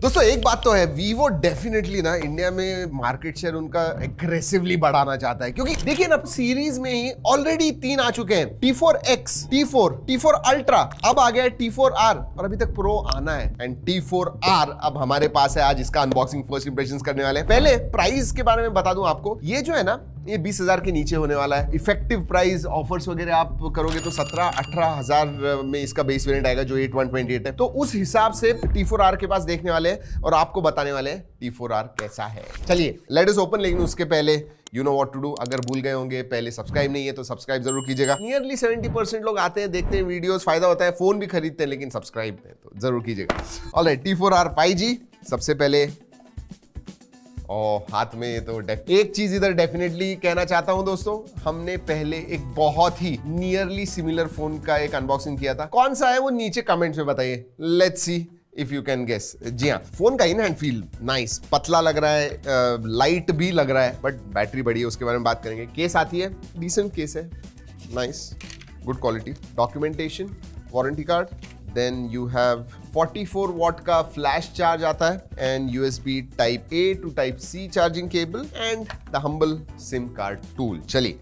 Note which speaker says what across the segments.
Speaker 1: दोस्तों एक बात तो है, वीवो डेफिनेटली ना इंडिया में मार्केट शेयर उनका एग्रेसिवली बढ़ाना चाहता है, क्योंकि देखिए ना सीरीज में ही ऑलरेडी 3 आ चुके हैं, T4X, T4 अल्ट्रा, अब आ गया T4R और अभी तक प्रो आना है। एंड T4R अब हमारे पास है, आज इसका अनबॉक्सिंग फर्स्ट इंप्रेशंस करने वाले हैं। पहले प्राइस के बारे में बता दूं आपको, ये जो है ना ये 20,000 के नीचे होने वाला है। इफेक्टिव प्राइस ऑफर्स वगैरह आप करोगे तो 17-18 हजार में इसका बेस वेरिएंट आएगा जो 8128 है। तो उस हिसाब से T4R के पास देखने वाले हैं और आपको बताने वाले हैं T4R कैसा है। चलिए लेट अस ओपन, लेकिन उसके पहले you know what to do. अगर भूल गए होंगे पहले सब्सक्राइब नहीं है तो सब्सक्राइब जरूर कीजिएगा। नियरली 70% लोग आते हैं, देखते हैं वीडियोस, फायदा होता है, फोन भी खरीदते हैं, लेकिन सब्सक्राइब नहीं तो जरूर कीजिएगा। ऑलराइट, T4R 5G सबसे पहले हाथ में। तो एक चीज इधर डेफिनेटली कहना चाहता हूं दोस्तों, हमने पहले एक बहुत ही नियरली सिमिलर फोन का एक अनबॉक्सिंग किया था। कौन सा है वो नीचे कमेंट्स में बताइए, let's see if you can guess. जी हाँ, फोन का इन हैंड फील नाइस, पतला लग रहा है, लाइट भी लग रहा है, बट बैटरी बड़ी है, उसके बारे में बात करेंगे। केस आती है, डिसेंट केस है, nice, good quality, documentation, warranty card, then you have 44 watt का फ्लैश चार्ज आता है and USB type A to type C charging cable and the humble SIM card tool. चलिए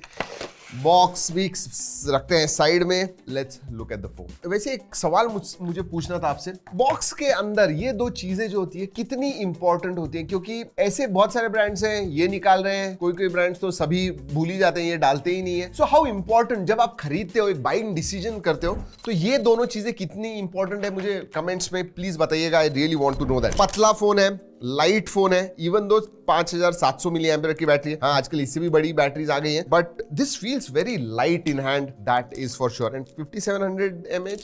Speaker 1: बॉक्स भी रखते हैं साइड में, let's look at the phone. वैसे एक सवाल मुझे पूछना था आपसे, बॉक्स के अंदर ये दो चीजें जो होती है कितनी इंपॉर्टेंट होती है? क्योंकि ऐसे बहुत सारे ब्रांड्स हैं ये निकाल रहे हैं, कोई ब्रांड्स तो सभी भूल ही जाते हैं, ये डालते ही नहीं है। सो हाउ इंपॉर्टेंट, जब आप खरीदते हो, एक बाइंग डिसीजन करते हो, तो ये दोनों चीजें कितनी इंपॉर्टेंट है मुझे कमेंट्स में प्लीज बताइएगा। I really want to know that. पतला फोन है, लाइट फोन है, इवन दो 5700 मिली एम्पियर की बैटरी है। हाँ, आजकल इससे भी बड़ी बैटरीज आ गई हैं, but this feels very light in hand, that is for sure. And 5700 mAh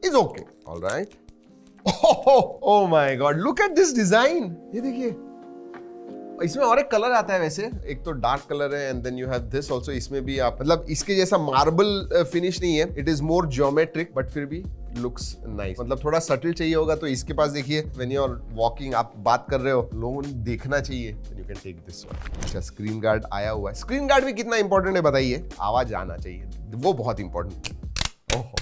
Speaker 1: is okay, alright. Oh my God, look at this design, ये देखिए, इसमें और एक कलर आता है वैसे, एक तो डार्क कलर है and then you have this also. इसमें भी आप मतलब इसके जैसा मार्बल फिनिश नहीं है, it is more geometric, but फिर भी लुक्स नाइस। मतलब थोड़ा सटल चाहिए होगा तो इसके पास देखिए, व्हेन यू आर वॉकिंग, आप बात कर रहे हो, लोगों ने देखना चाहिए, you can take this one. अच्छा, स्क्रीन गार्ड आया हुआ है। स्क्रीन गार्ड भी कितना इंपॉर्टेंट है बताइए, आवाज आना चाहिए, वो बहुत इंपॉर्टेंट। ओहो,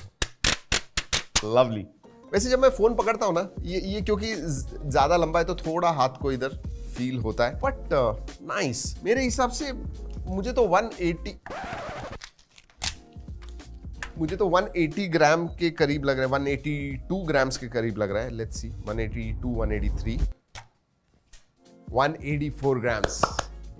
Speaker 1: लवली। वैसे जब मैं फोन पकड़ता हूँ ना, ये क्योंकि ज्यादा लंबा है तो थोड़ा हाथ को इधर फील होता है, बट नाइस। मेरे हिसाब से मुझे तो 180 ग्राम के करीब लग रहा है, 182 ग्राम्स के करीब लग रहा है। Let's see, 182, 183, 184 grams.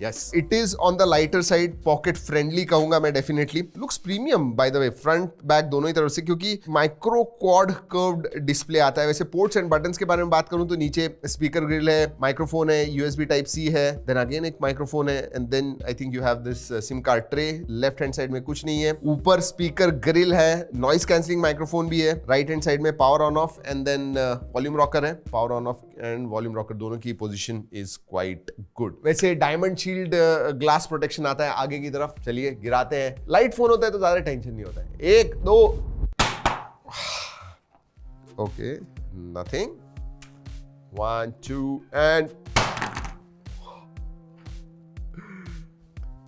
Speaker 1: Yes, it is on the lighter side, pocket friendly कहूंगा मैं definitely. Looks premium by the way, front back दोनों ही तरफ से, क्योंकि माइक्रो क्वाड कर्व्ड डिस्प्ले आता है। वैसे पोर्ट्स एंड बटन्स के बारे में बात करूं तो नीचे स्पीकर ग्रिल है, माइक्रोफोन है, USB टाइप C है, देन अगेन एक माइक्रोफोन है, and then I think you have this SIM card tray. Left hand side में कुछ नहीं है, ऊपर स्पीकर ग्रिल है, नॉइस कैंसलिंग माइक्रोफोन भी है, राइट हैंड साइड में power on off and then volume rocker है। Power on off and volume rocker दोनों की पोजीशन इज क्वाइट गुड। वैसे डायमंड शील्ड ग्लास प्रोटेक्शन आता है आगे की तरफ। चलिए गिराते हैं। लाइट फोन होता है तो ज्यादा टेंशन नहीं होता है। 1 2, okay, nothing, 1 2 and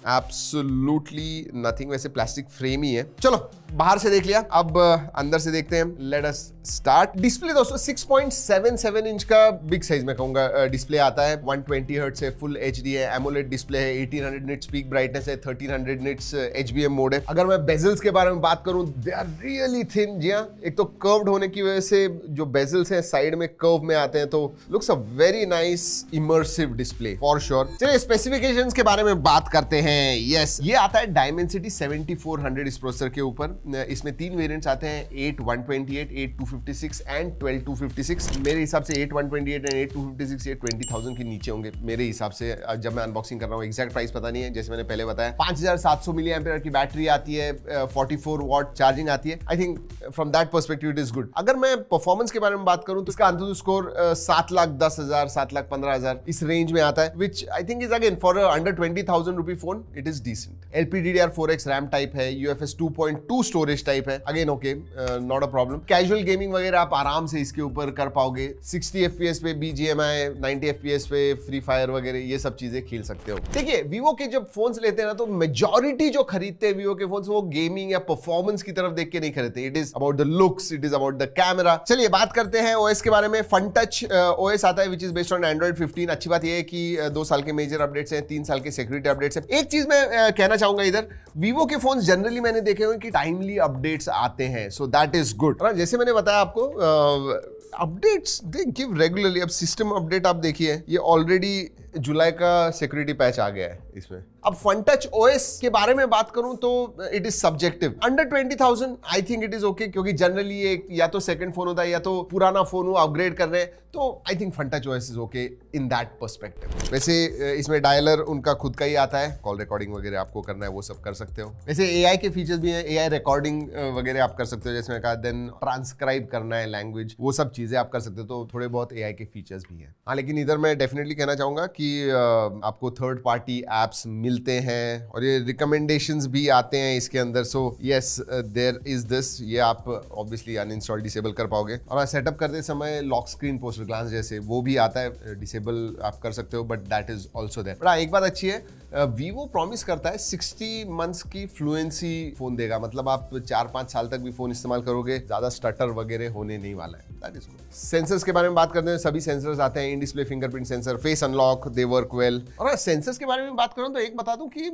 Speaker 1: absolutely nothing. वैसे प्लास्टिक फ्रेम ही है। चलो बाहर से देख लिया, अब अंदर से देखते हैं। Let us start. डिस्प्ले दोस्तों 6.77 इंच का बिग साइज में कहूंगा डिस्प्ले आता है। 120 हर्ट्ज है, फुल HD है, एमोलेड डिस्प्ले है, 1800 निट्स पीक ब्राइटनेस है, 1300 निट्स HBM मोड है। अगर मैं बेजल्स के बारे में बात करूं, दे आर रियली थिन। जी हाँ, एक तो कर्व्ड होने की वजह से जो बेजल्स हैं साइड में कर्व में आते हैं, तो looks a very nice immersive display for sure. चलिए स्पेसिफिकेशंस के बारे में बात करते हैं। यस, ये आता है Dimensity 7400 इस प्रोसेसर के ऊपर। इसमें 3 वेरिएंट्स आते हैं, 8128, 8256 एंड 12256। मेरे हिसाब से 8128 एंड 8256 ये 20,000 के नीचे होंगे मेरे हिसाब से, जब मैं अनबॉक्सिंग कर रहा हूँ। एग्जैक्ट प्राइस पता नहीं है, जैसे मैंने पहले बताया। 5700 मिली एम्पियर की बैटरी आती है, 44 वॉट चार्जिंग आती है। I think from that perspective it is good. अगर मैं परफॉर्मेंस के बारे में बात करूं तो इसका AnTuTu स्कोर 7,10,000, 7,15,000 इस रेंज में आता है, which I think is again for under 20,000 rupee phone it is decent. LPDDR4X RAM type है, UFS 2.2 स्टोरेज टाइप है, again okay, not a problem. Casual gaming वगैरह आप आराम से इसके ऊपर कर पाओगे। 60 FPS पे BGMI, 90 FPS पे फ्री फायर वगैरह ये सब चीजें खेल सकते हो। देखिए वीवो के जब फोन्स लेते हैं ना तो मेजॉरिटी जो खरीदते हैं वीवो के फोन्स वो गेमिंग या परफॉर्मेंस की तरफ देख के नहीं खरीदते। It is about the looks, it is about the camera. चलिए बात करते हैं ओएस के बारे में। फन टच ओएस आता है which is based on Android 15। अच्छी बात यह है कि 2 साल के मेजर अपडेट्स हैं, 3 साल के सिक्योरिटी अपडेट्स हैं। एक चीज मैं कहना चाहूंगा इधर, वीवो के फोन जनरली मैंने देखे हुए कि टाइमली अपडेट्स आते हैं, सो दैट इज गुड। जैसे मैंने बताया आपको अपडेट्स दे गिव रेगुलरली। अब सिस्टम अपडेट आप देखिए, ये ऑलरेडी जुलाई का सिक्योरिटी पैच आ गया है इसमें। अब फन टच ओएस के बारे में बात करूं तो it is subjective. Under 20,000 I think it is okay, क्योंकि जनरली ये या तो सेकंड फोन होता है या तो पुराना फोन हो, अपग्रेड कर रहे हैं, तो I think Funtouch OS is okay in that perspective. वैसे इसमें डायलर उनका खुद का ही आता है, कॉल रिकॉर्डिंग वगैरह आपको करना है वो सब कर सकते हो। वैसे एआई के फीचर्स भी हैं, एआई रिकॉर्डिंग वगैरह आप कर सकते हो, जैसे मैंने कहा। देन ट्रांसक्राइब करना है लैंग्वेज, वो सब चीजें आप कर सकते हो, तो थोड़े बहुत एआई के फीचर्स भी हैं। हाँ, लेकिन इधर मैं डेफिनेटली कहना चाहूंगा कि आपको थर्ड पार्टी एप्स मिलते हैं और ये रिकमेंडेशंस भी आते हैं इसके अंदर। So yes there is this, ये आप ऑब्वियसली अनइंस्टॉल डिसेबल कर पाओगे। और सेटअप करते समय लॉक स्क्रीन पोस्टर ग्लांस जैसे वो भी आता है, डिसेबल आप कर सकते हो, but that is also there. But एक बात अच्छी है, वीवो प्रॉमिस करता है 60 मंथ्स की फ्लुएंसी फोन देगा। मतलब आप 4-5 साल तक भी फोन इस्तेमाल करोगे, ज्यादा स्टटर वगैरह होने नहीं वाला है। That is good. सेंसर्स के बारे में बात करते हैं, सभी सेंसर्स आते हैं, in display fingerprint sensor, face unlock, they work well. और सेंसर्स के बारे में बात करूं तो एक बता दूं कि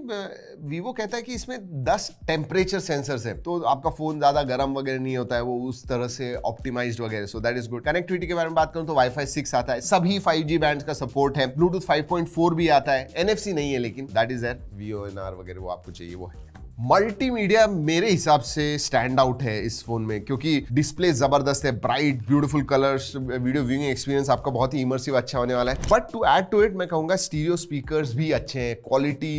Speaker 1: वीवो कहता है कि इसमें 10 टेम्परेचर सेंसर्स है, तो आपका फोन ज्यादा गर्म वगैरह नहीं होता है, वो उस तरह से ऑप्टिमाइज्ड वगैरह, सो दैट इज गुड। कनेक्टिविटी के बारे में बात करूं तो वाईफाई 6 आता है, सभी 5G बैंड का सपोर्ट है, ब्लूटूथ 5.4 भी आता है, NFC नहीं है लेकिन दैट इज देयर। VoNR वगैरह वो आपको चाहिए वो है। मल्टीमीडिया मेरे हिसाब से स्टैंड आउट है इस फोन में, क्योंकि डिस्प्ले जबरदस्त है, bright beautiful colours, video viewing experience आपका बहुत ही इमर्सिव अच्छा होने वाला है। But to add to it मैं कहूंगा स्टीरियो स्पीकर्स भी अच्छे हैं, क्वालिटी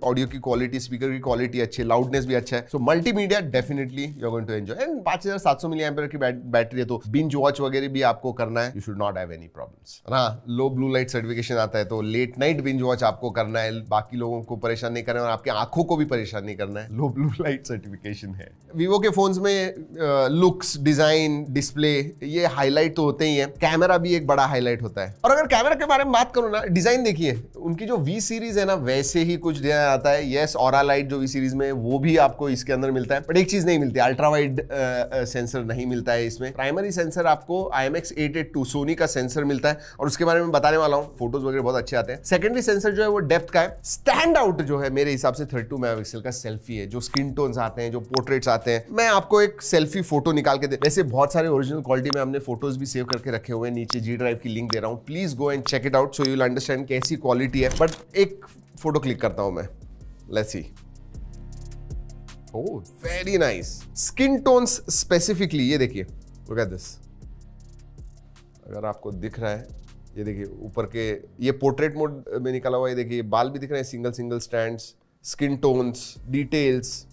Speaker 1: ऑडियो की क्वालिटी, स्पीकर की क्वालिटी अच्छी है, लाउडनेस भी अच्छा है। So multimedia definitely you are going to enjoy. And 5700 mAh की बैटरी है, तो बिंज वॉच वगैरह भी आपको करना है, you should not have any problems. हाँ, लो ब्लू लाइट सर्टिफिकेशन आता है, तो लेट नाइट बिंज वॉच आपको करना है, बाकी लोगों को परेशान नहीं करना है और आपकी आंखों को भी परेशान नहीं करना है। लो ब्लू लाइट सर्टिफिकेशन है। वीवो के फोन्स में लुक्स, डिजाइन, डिस्प्ले ये हाईलाइट तो होते ही है, कैमरा भी एक बड़ा हाईलाइट होता है। और अगर कैमरा के बारे में बात करूं ना, डिजाइन देखिए, उनकी जो वी सीरीज है ना वैसे ही कुछ डिजाइन आता है। यस, ऑरा लाइट जो वी सीरीज में वो भी आपको इसके अंदर मिलता है, बट एक चीज नहीं मिलती, अल्ट्रा वाइड सेंसर नहीं मिलता है इसमें। प्राइमरी सेंसर आपको IMX882 सोनी का सेंसर मिलता है, और उसके बारे में बताने वाला हूं, फोटोज वगैरह बहुत अच्छे आते हैं। सेकेंडरी सेंसर जो है वो डेप्थ का है। स्टैंड आउट जो है मेरे हिसाब से 32 मेगापिक्सल का सेल्फी है, जो स्किन टोन्स आते हैं, जो पोर्ट्रेट्स आते हैं। मैं आपको एक सेल्फी फोटो निकाल के दे, वैसे बहुत सारे ओरिजिनल क्वालिटी में हमने फोटोज भी सेव करके रखे हुए हैं, नीचे G ड्राइव की लिंक दे रहा हूं, please go and check it out so you will understand कैसी क्वालिटी है। बट एक फोटो क्लिक करता हूं मैं, let's see. Oh very nice, skin tones specifically, ये देखिए, लुक एट दिस, अगर आपको दिख रहा है, ये देखिए ऊपर के ये पोर्ट्रेट मोड में निकाला हुआ है, ये देखिए बाल भी दिख रहे हैं, single single strands, skin tones, details,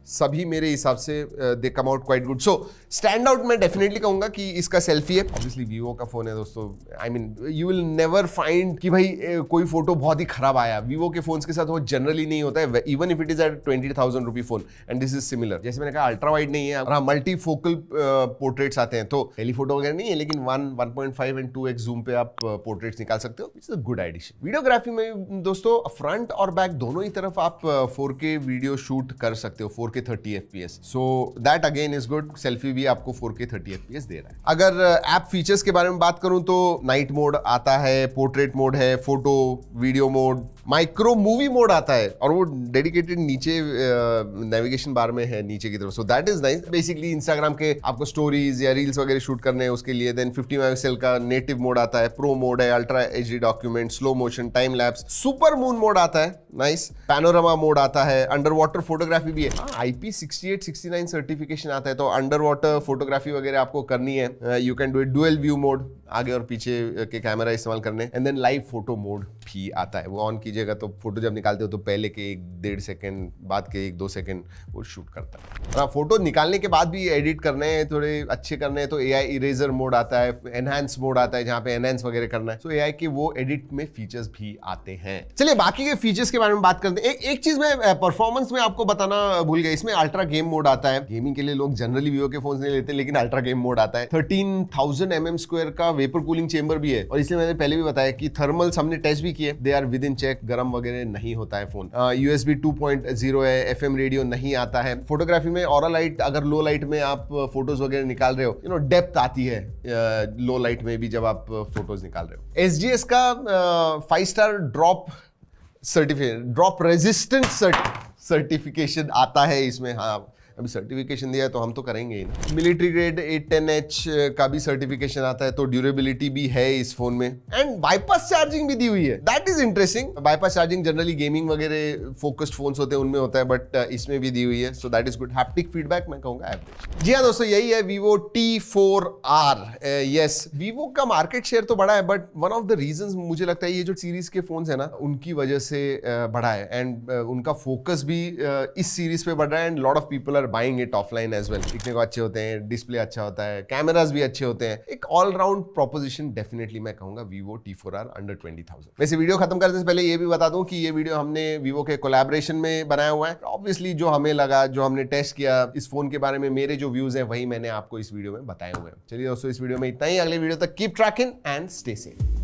Speaker 1: सभी मेरे हिसाब से they come out quite good. So stand out मैं डेफिनेटली कहूंगा कि इसका सेल्फी है। ऑब्वियसली वीवो का फोन है दोस्तों, I mean you will never find कि भाई कोई फोटो बहुत ही खराब आया। वीवो के फोन्स के साथ वो जनरली नहीं होता है, even if it is at 20,000 rupee phone, and this is similar. जैसे मैंने कहा अल्ट्रा वाइड नहीं है, हाँ मल्टी फोकल पोर्ट्रेट्स आते हैं, तो टेलीफोटो वगैरह नहीं है, लेकिन 1.5 and 2x जूम पे आप पोर्ट्रेट्स निकाल सकते हो, it's a good addition. Videography में दोस्तों फ्रंट और बैक दोनों ही तरफ आप 4K वीडियो शूट कर सकते हो, 4K 30 FPS, so that again is good. Selfie भी आपको 4K 30 FPS दे रहा है। अगर ऐप फीचर्स के बारे में बात करूं तो नाइट मोड आता है, पोर्ट्रेट मोड है, photo video mode, micro movie mode आता है, और वो डेडिकेटेड नीचे नेविगेशन बार में है नीचे की तरफ, सो that is nice. Basically Instagram के आपको स्टोरीज या रील्स वगैरह शूट करने हैं उसके लिए। देन 50 मेगापिक्सल का नेटिव मोड आता है, प्रो मोड है, ultra HD document, slow motion, time lapse, super moon mode आता है, नाइस, पैनोरामा मोड आता है, अंडर वाटर फोटोग्राफी भी है, IP68-69 सर्टिफिकेशन आता है, तो अंडर वाटर फोटोग्राफी वगैरह आपको करनी है, you can do it. Dual view mode, आगे और पीछे के कैमरा इस्तेमाल करने, and then live photo mode भी आता है। वो ऑन कीजिएगा तो फोटो जब निकालते हो तो पहले के 1-1.5 सेकंड, बाद के 1-2 सेकंड वो शूट करता है। और फोटो निकालने के बाद भी एडिट करने हैं, थोड़े अच्छे करने हैं तो AI इरेजर मोड आता है, एनहांस मोड आता है जहाँ पे एनहांस वगैरह करना है, तो AI के वो एडिट में फीचर्स भी आते हैं। चलिए बाकी के फीचर्स के बारे में बात करते हैं। एक चीज मैं परफॉर्मेंस में आपको बताना भूल गया, इसमें अल्ट्रा गेम मोड आता है। गेमिंग के लिए लोग जनरली वीवो के फोन नहीं लेते, लेकिन अल्ट्रा गेम मोड आता है। 13,000 mm² का वेपर कूलिंग चेंबर भी है, और इसलिए मैंने पहले भी बताया कि थर्मल्स हमने टेस्ट भी किए, they are within check, गर्म वगैरह नहीं होता है फोन। USB 2.0 है, FM रेडियो नहीं आता है। फोटोग्राफी में ऑरा लाइट, अगर लो लाइट में आप फोटोज वगैरह निकाल रहे हो, डेप्थ आती है लो लाइट में भी जब आप फोटोज निकाल रहे हो। SGS का 5 star drop certificate, drop resistant certification आता है इसमें। हाँ, अभी सर्टिफिकेशन दिया है तो हम तो करेंगे ही ना। मिलिट्री ग्रेड 810H का भी सर्टिफिकेशन आता है, तो ड्यूरेबिलिटी भी है इस फोन में। एंड बाईपास चार्जिंग भी दी हुई है, that is interesting. Bypass charging generally gaming वगैरह फोकस्ड फोन्स होते हैं उनमें होता है, बट इसमें भी दी हुई है, so that is good. Haptic feedback मैं कहूंगा एवरेज। जी हाँ दोस्तों, यही है Vivo T4R। यस, Vivo का मार्केट शेयर तो बड़ा है, but one of the reasons मुझे लगता है ये जो सीरीज के फोन्स है ना, उनकी वजह से बढ़ा है। एंड उनका फोकस भी इस सीरीज पे बढ़ रहा है, and lot of people are buying it offline as well. दिखने को अच्छे होते हैं, डिस्प्ले अच्छा होता है, कैमरास भी अच्छे होते हैं। एक ऑलराउंड प्रोपोजिशन डेफिनेटली मैं कहूंगा Vivo T4R अंडर 20,000। वैसे वीडियो खत्म करने से पहले ये भी बता दूं कि ये वीडियो हमने Vivo के कोलैबोरेशन में बनाया हुआ है। ऑब्वियसली जो हमें लगा, जो हमने टेस्ट किया इस फोन के बारे में, मेरे जो व्यूज हैं वही मैंने आपको इस वीडियो में बताए हुए हैं। चलिए दोस्तों, इस वीडियो में इतना ही। अगले वीडियो तक keep trekking and stay safe.